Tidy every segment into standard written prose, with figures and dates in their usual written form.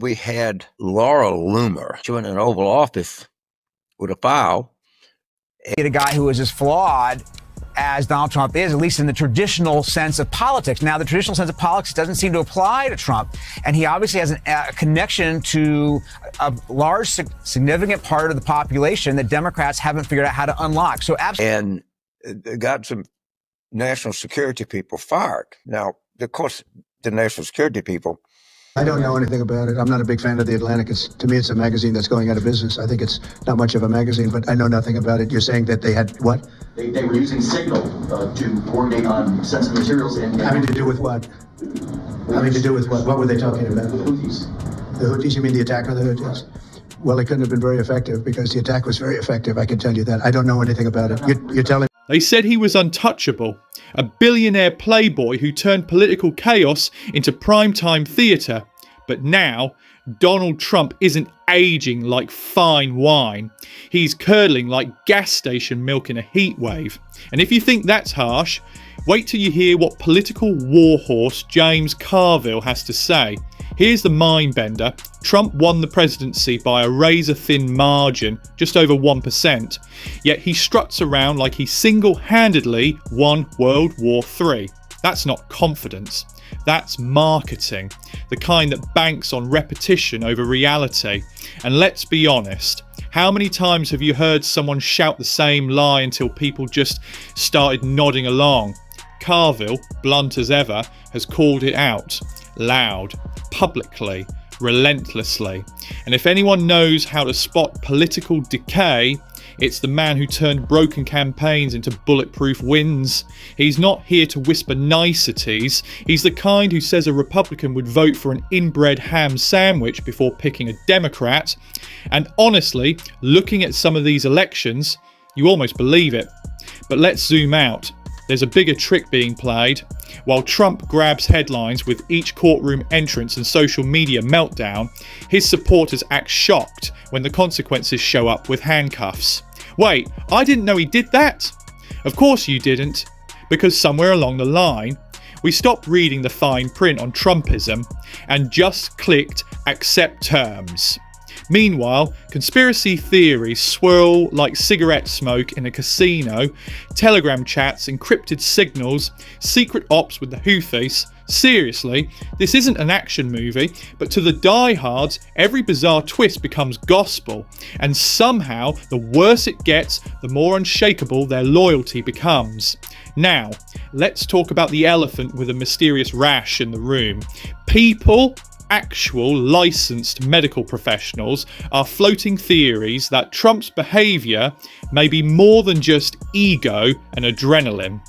we had Laura Loomer join an Oval Office with a file. A guy who is as flawed as Donald Trump is, at least in the traditional sense of politics. Now, the traditional sense of politics doesn't seem to apply to Trump, and he obviously has a connection to a large, significant part of the population that Democrats haven't figured out how to unlock. So, and got some national security people fired. Now, of course, the national security people. I don't know anything about it. I'm not a big fan of The Atlantic. To me, it's a magazine that's going out of business. I think it's not much of a magazine, but I know nothing about it. You're saying that they had what? They were using Signal to coordinate on sensitive materials and... Having to do with what? Having to do with what? What were they talking about? The Houthis. The Houthis? You mean the attack on the Houthis? Well, it couldn't have been very effective because the attack was very effective. I can tell you that. I don't know anything about it. You're telling... They said he was untouchable, a billionaire playboy who turned political chaos into primetime theatre. But now, Donald Trump isn't aging like fine wine. He's curdling like gas station milk in a heat wave. And if you think that's harsh, wait till you hear what political warhorse James Carville has to say. Here's the mind-bender. Trump won the presidency by a razor-thin margin, just over 1%, yet he struts around like he single-handedly won World War III. That's not confidence. That's marketing, the kind that banks on repetition over reality. And let's be honest, how many times have you heard someone shout the same lie until people just started nodding along? Carville, blunt as ever, has called it out, loud, publicly, relentlessly. And if anyone knows how to spot political decay, it's the man who turned broken campaigns into bulletproof wins. He's not here to whisper niceties. He's the kind who says a Republican would vote for an inbred ham sandwich before picking a Democrat. And honestly, looking at some of these elections, you almost believe it. But let's zoom out. There's a bigger trick being played. While Trump grabs headlines with each courtroom entrance and social media meltdown, his supporters act shocked when the consequences show up with handcuffs. Wait, I didn't know he did that. Of course you didn't, because somewhere along the line, we stopped reading the fine print on Trumpism and just clicked accept terms. Meanwhile, conspiracy theories swirl like cigarette smoke in a casino, telegram chats, encrypted signals, secret ops with the Houthis. Seriously, this isn't an action movie, but to the diehards, every bizarre twist becomes gospel, and somehow the worse it gets, the more unshakable their loyalty becomes. Now, let's talk about the elephant with a mysterious rash in the room. People, actual licensed medical professionals, are floating theories that Trump's behaviour may be more than just ego and adrenaline.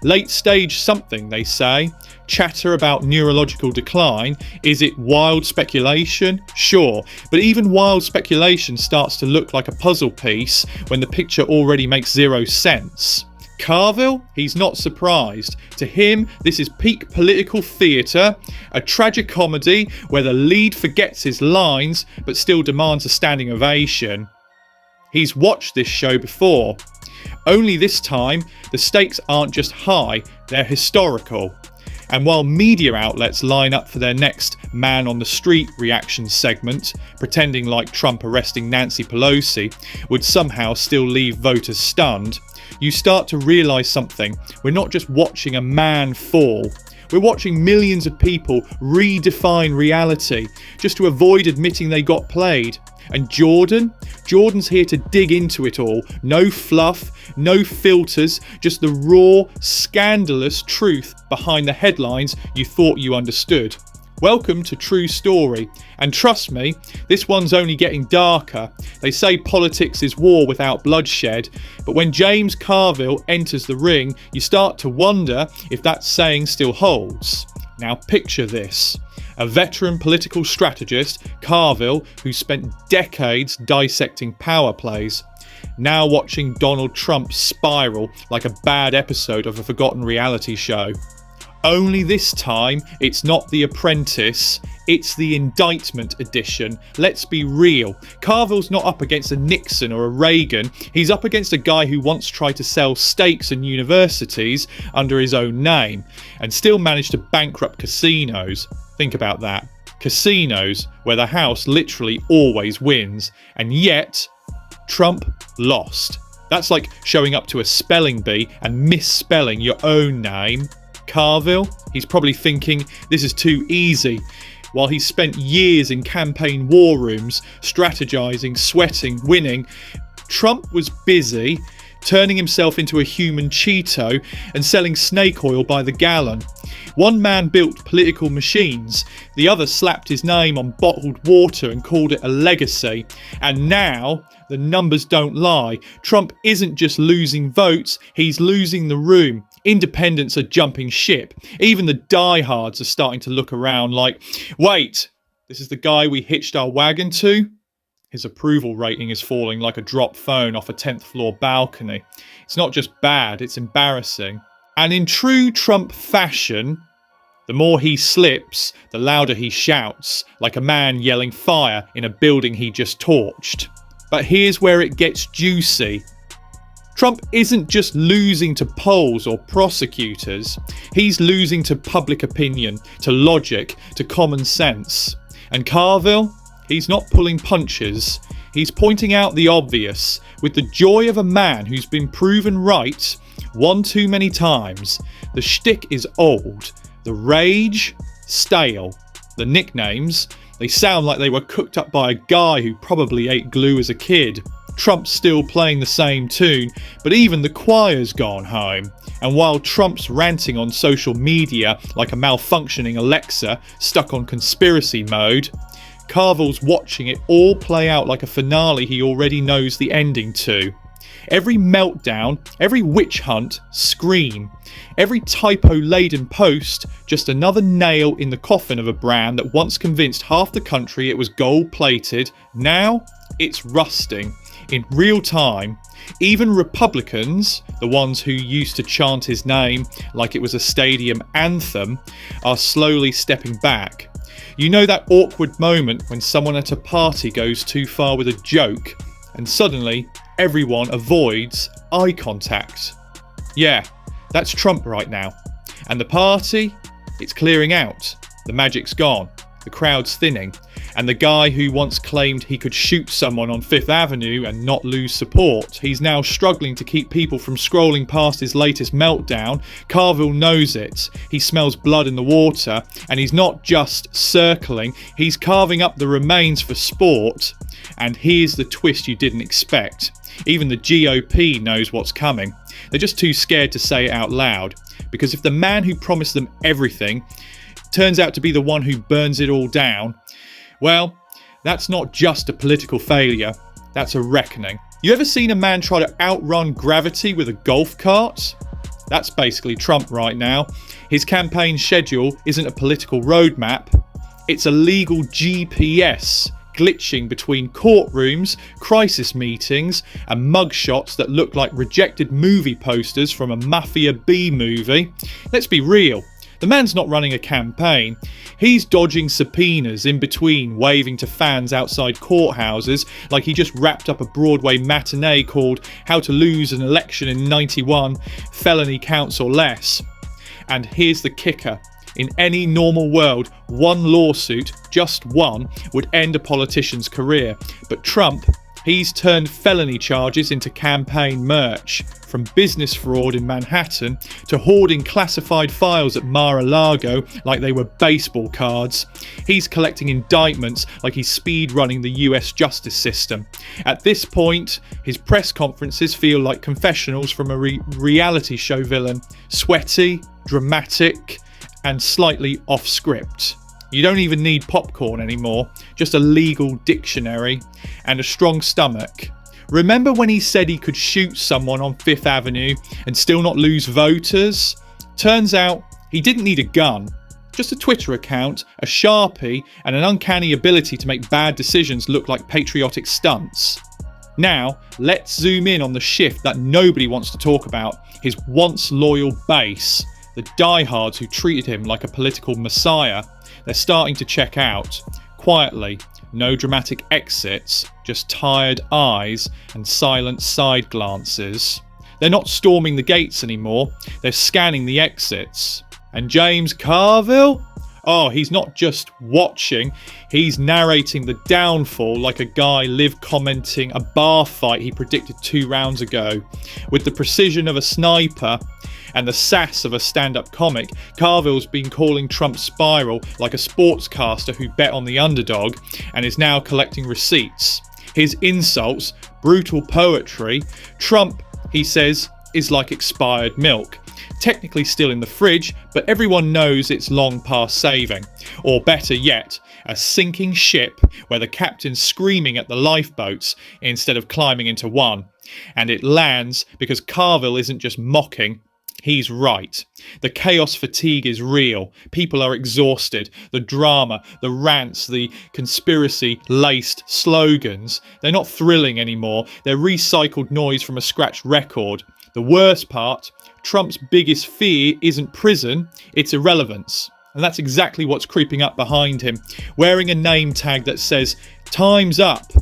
Late stage something, they say. Chatter about neurological decline. Is it wild speculation? Sure, but even wild speculation starts to look like a puzzle piece when the picture already makes zero sense. Carville? He's not surprised. To him, this is peak political theatre, a tragicomedy where the lead forgets his lines but still demands a standing ovation. He's watched this show before. Only this time, the stakes aren't just high, they're historical. And while media outlets line up for their next man on the street reaction segment, pretending like Trump arresting Nancy Pelosi would somehow still leave voters stunned, you start to realise something. We're not just watching a man fall. We're watching millions of people redefine reality just to avoid admitting they got played. And Jordan's here to dig into it all. No fluff, no filters, just the raw, scandalous truth behind the headlines you thought you understood. Welcome to True Story. And trust me, this one's only getting darker. They say politics is war without bloodshed, but when James Carville enters the ring, you start to wonder if that saying still holds. Now picture this. A veteran political strategist, Carville, who spent decades dissecting power plays, now watching Donald Trump spiral like a bad episode of a forgotten reality show. Only this time, it's not The Apprentice, it's the indictment edition. Let's be real. Carville's not up against a Nixon or a Reagan. He's up against a guy who once tried to sell steaks and universities under his own name and still managed to bankrupt casinos. Think about that. casinos, where the house literally always wins, and yet Trump lost. That's like showing up to a spelling bee and misspelling your own name. Carville, he's probably thinking this is too easy. While he's spent years in campaign war rooms, strategizing, sweating, winning, Trump was busy turning himself into a human Cheeto and selling snake oil by the gallon. One man built political machines, the other slapped his name on bottled water and called it a legacy. And now, the numbers don't lie. Trump isn't just losing votes, he's losing the room. Independents are jumping ship. Even the diehards are starting to look around like, wait, this is the guy we hitched our wagon to? His approval rating is falling like a dropped phone off a 10th floor balcony. It's not just bad, it's embarrassing. And in true Trump fashion, the more he slips, the louder he shouts, like a man yelling fire in a building he just torched. But here's where it gets juicy. Trump isn't just losing to polls or prosecutors, he's losing to public opinion, to logic, to common sense. And Carville? He's not pulling punches, he's pointing out the obvious, with the joy of a man who's been proven right one too many times. The shtick is old, the rage, stale. The nicknames, they sound like they were cooked up by a guy who probably ate glue as a kid. Trump's still playing the same tune, but even the choir's gone home. And while Trump's ranting on social media like a malfunctioning Alexa stuck on conspiracy mode, Carville's watching it all play out like a finale he already knows the ending to. Every meltdown, every witch hunt, scream. Every typo-laden post, just another nail in the coffin of a brand that once convinced half the country it was gold-plated. Now, it's rusting. In real time, even Republicans, the ones who used to chant his name like it was a stadium anthem, are slowly stepping back. You know that awkward moment when someone at a party goes too far with a joke and suddenly everyone avoids eye contact? Yeah, that's Trump right now. And the party, it's clearing out. The magic's gone. The crowd's thinning. And the guy who once claimed he could shoot someone on Fifth Avenue and not lose support, he's now struggling to keep people from scrolling past his latest meltdown. Carville knows it. He smells blood in the water, and he's not just circling, he's carving up the remains for sport. And here's the twist you didn't expect. Even the GOP knows what's coming. They're just too scared to say it out loud. Because if the man who promised them everything turns out to be the one who burns it all down, well, that's not just a political failure, that's a reckoning. You ever seen a man try to outrun gravity with a golf cart? That's basically Trump right now. His campaign schedule isn't a political roadmap, it's a legal GPS, glitching between courtrooms, crisis meetings, and mugshots that look like rejected movie posters from a Mafia B movie. Let's be real. The man's not running a campaign. He's dodging subpoenas in between, waving to fans outside courthouses like he just wrapped up a Broadway matinee called How to Lose an Election in 91, Felony Counts or Less. And here's the kicker. In any normal world, one lawsuit, just one, would end a politician's career. But Trump, he's turned felony charges into campaign merch. From business fraud in Manhattan to hoarding classified files at Mar-a-Lago like they were baseball cards. He's collecting indictments like he's speed running the US justice system. At this point, his press conferences feel like confessionals from a reality show villain. Sweaty, dramatic, and slightly off script. You don't even need popcorn anymore, just a legal dictionary and a strong stomach. Remember when he said he could shoot someone on Fifth Avenue and still not lose voters? Turns out he didn't need a gun, just a Twitter account, a Sharpie, and an uncanny ability to make bad decisions look like patriotic stunts. Now, let's zoom in on the shift that nobody wants to talk about, his once loyal base, the diehards who treated him like a political messiah. They're starting to check out, quietly. No dramatic exits, just tired eyes and silent side glances. They're not storming the gates anymore, they're scanning the exits. And James Carville? Oh, he's not just watching, he's narrating the downfall like a guy live commenting a bar fight he predicted 2 rounds ago. With the precision of a sniper and the sass of a stand-up comic, Carville's been calling Trump's spiral like a sportscaster who bet on the underdog and is now collecting receipts. His insults, brutal poetry. Trump, he says, is like expired milk. Technically still in the fridge, but everyone knows it's long past saving. Or better yet, a sinking ship where the captain's screaming at the lifeboats instead of climbing into one. And it lands because Carville isn't just mocking, he's right. The chaos fatigue is real. People are exhausted. The drama, the rants, the conspiracy-laced slogans, they're not thrilling anymore. They're recycled noise from a scratched record. The worst part, Trump's biggest fear isn't prison, it's irrelevance. And that's exactly what's creeping up behind him, wearing a name tag that says, "Time's up."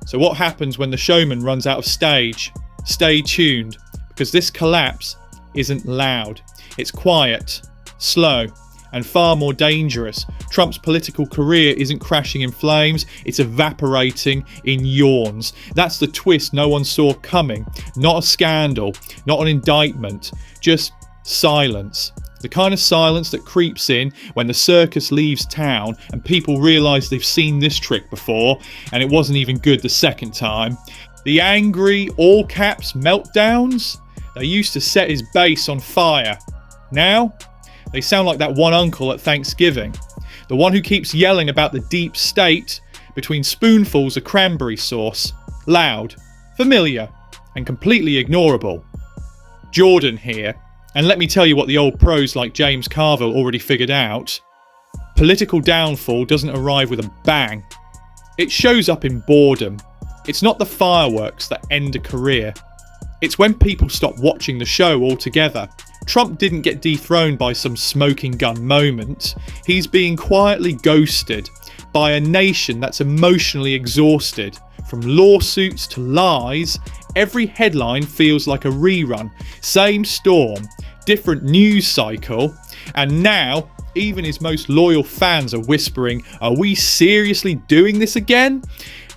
So what happens when the showman runs out of stage? Stay tuned, because this collapse isn't loud. It's quiet, slow, and far more dangerous. Trump's political career isn't crashing in flames, it's evaporating in yawns. That's the twist no one saw coming. Not a scandal, not an indictment, just silence. The kind of silence that creeps in when the circus leaves town and people realise they've seen this trick before and it wasn't even good the second time. The angry, all caps meltdowns, they used to set his base on fire. Now, they sound like that one uncle at Thanksgiving. The one who keeps yelling about the deep state between spoonfuls of cranberry sauce. Loud, familiar, and completely ignorable. Jordan here, and let me tell you what the old pros like James Carville already figured out. Political downfall doesn't arrive with a bang. It shows up in boredom. It's not the fireworks that end a career. It's when people stop watching the show altogether. Trump didn't get dethroned by some smoking gun moment. He's being quietly ghosted by a nation that's emotionally exhausted. From lawsuits to lies, every headline feels like a rerun. Same storm, different news cycle, and now even his most loyal fans are whispering, "Are we seriously doing this again?"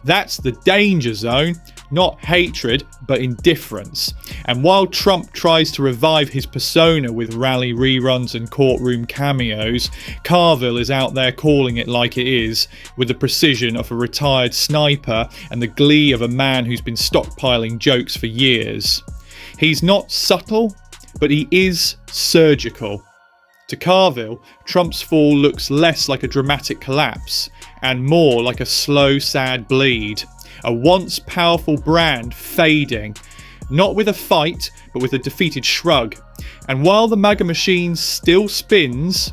That's the danger zone. Not hatred, but indifference. And while Trump tries to revive his persona with rally reruns and courtroom cameos, Carville is out there calling it like it is, with the precision of a retired sniper and the glee of a man who's been stockpiling jokes for years. He's not subtle, but he is surgical. To Carville, Trump's fall looks less like a dramatic collapse and more like a slow, sad bleed. A once powerful brand fading, not with a fight, but with a defeated shrug. And while the MAGA machine still spins,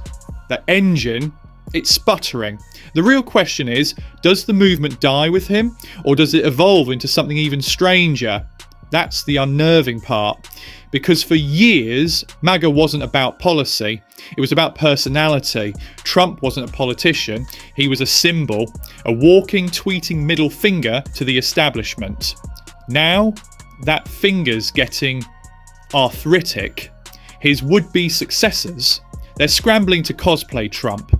the engine, it's sputtering. The real question is, does the movement die with him, or does it evolve into something even stranger? That's the unnerving part. Because for years, MAGA wasn't about policy, it was about personality. Trump wasn't a politician, he was a symbol, a walking, tweeting middle finger to the establishment. Now, that finger's getting arthritic. His would-be successors, they're scrambling to cosplay Trump,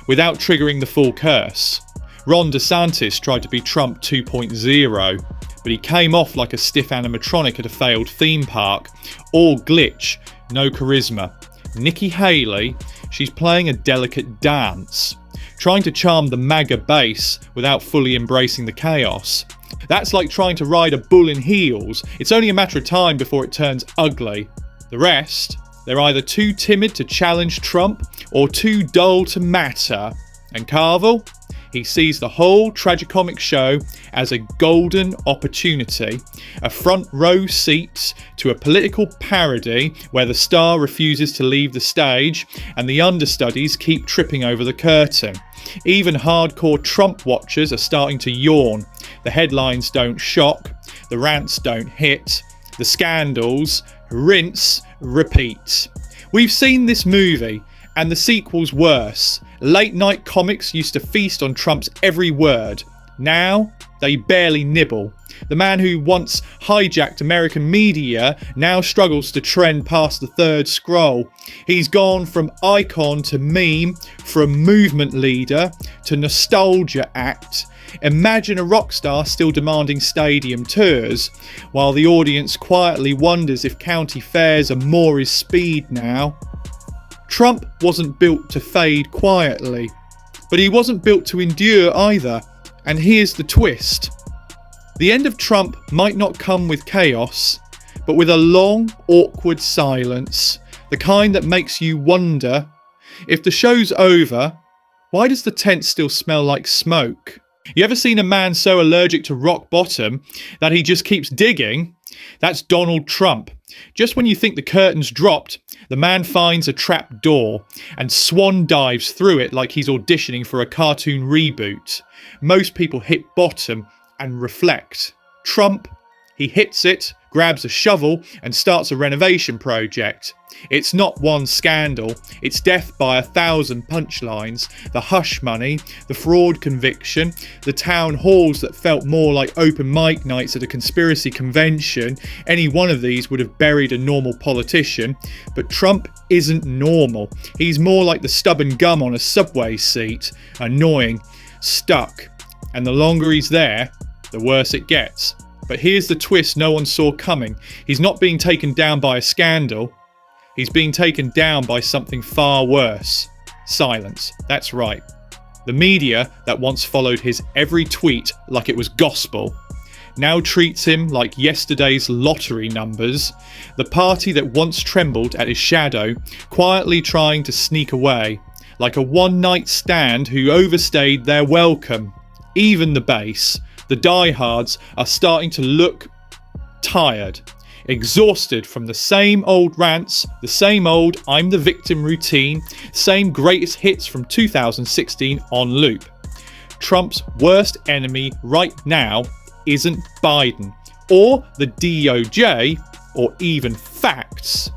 without triggering the full curse. Ron DeSantis tried to be Trump 2.0, but he came off like a stiff animatronic at a failed theme park. All glitch, no charisma. Nikki Haley, she's playing a delicate dance, trying to charm the MAGA base without fully embracing the chaos. That's like trying to ride a bull in heels. It's only a matter of time before it turns ugly. The rest, they're either too timid to challenge Trump or too dull to matter. And Carville? He sees the whole tragicomic show as a golden opportunity, a front row seat to a political parody where the star refuses to leave the stage and the understudies keep tripping over the curtain. Even hardcore Trump watchers are starting to yawn. The headlines don't shock, the rants don't hit, the scandals rinse, repeat. We've seen this movie, and the sequel's worse. Late night comics used to feast on Trump's every word. Now, they barely nibble. The man who once hijacked American media now struggles to trend past the third scroll. He's gone from icon to meme, from movement leader to nostalgia act. Imagine a rock star still demanding stadium tours, while the audience quietly wonders if county fairs are more his speed now. Trump wasn't built to fade quietly, but he wasn't built to endure either. And here's the twist. The end of Trump might not come with chaos, but with a long, awkward silence, the kind that makes you wonder, if the show's over, why does the tent still smell like smoke? You ever seen a man so allergic to rock bottom that he just keeps digging? That's Donald Trump. Just when you think the curtain's dropped, the man finds a trap door and swan dives through it like he's auditioning for a cartoon reboot. Most people hit bottom and reflect. Trump, he hits it, grabs a shovel and starts a renovation project. It's not one scandal, it's death by 1,000 punchlines, the hush money, the fraud conviction, the town halls that felt more like open mic nights at a conspiracy convention. Any one of these would have buried a normal politician, but Trump isn't normal. He's more like the stubborn gum on a subway seat, annoying, stuck, and the longer he's there, the worse it gets. But here's the twist no one saw coming. He's not being taken down by a scandal. He's being taken down by something far worse. Silence. That's right. The media that once followed his every tweet like it was gospel now treats him like yesterday's lottery numbers. The party that once trembled at his shadow, quietly trying to sneak away, like a one-night stand who overstayed their welcome. Even the base, the diehards, are starting to look tired, exhausted from the same old rants, the same old I'm the victim routine, same greatest hits from 2016 on loop. Trump's worst enemy right now isn't Biden or the DOJ or even facts.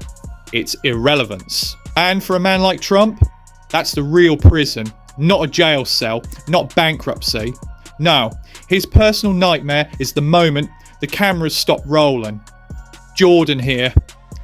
It's irrelevance. And for a man like Trump, that's the real prison, not a jail cell, not bankruptcy. No, his personal nightmare is the moment the cameras stop rolling. Jordan here.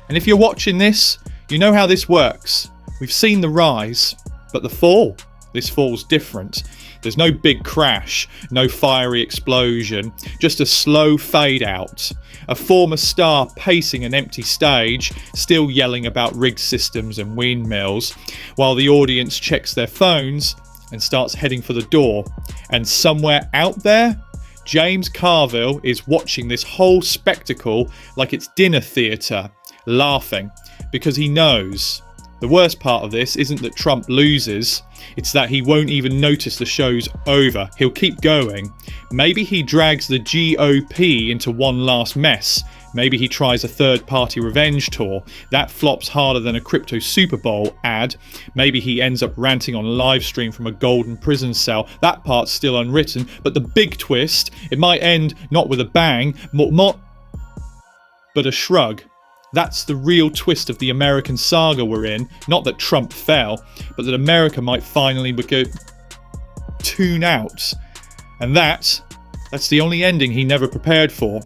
And if you're watching this, you know how this works. We've seen the rise, but the fall. This fall's different. There's no big crash, no fiery explosion, just a slow fade out. A former star pacing an empty stage, still yelling about rigged systems and windmills, while the audience checks their phones and starts heading for the door. And somewhere out there, James Carville is watching this whole spectacle like it's dinner theatre, laughing, because he knows. The worst part of this isn't that Trump loses, it's that he won't even notice the show's over. He'll keep going. Maybe he drags the GOP into one last mess. Maybe he tries a third-party revenge tour. That flops harder than a crypto Super Bowl ad. Maybe he ends up ranting on live stream from a golden prison cell. That part's still unwritten, but the big twist, it might end not with a bang, but a shrug. That's the real twist of the American saga we're in. Not that Trump fell, but that America might finally tune out. And that's the only ending he never prepared for.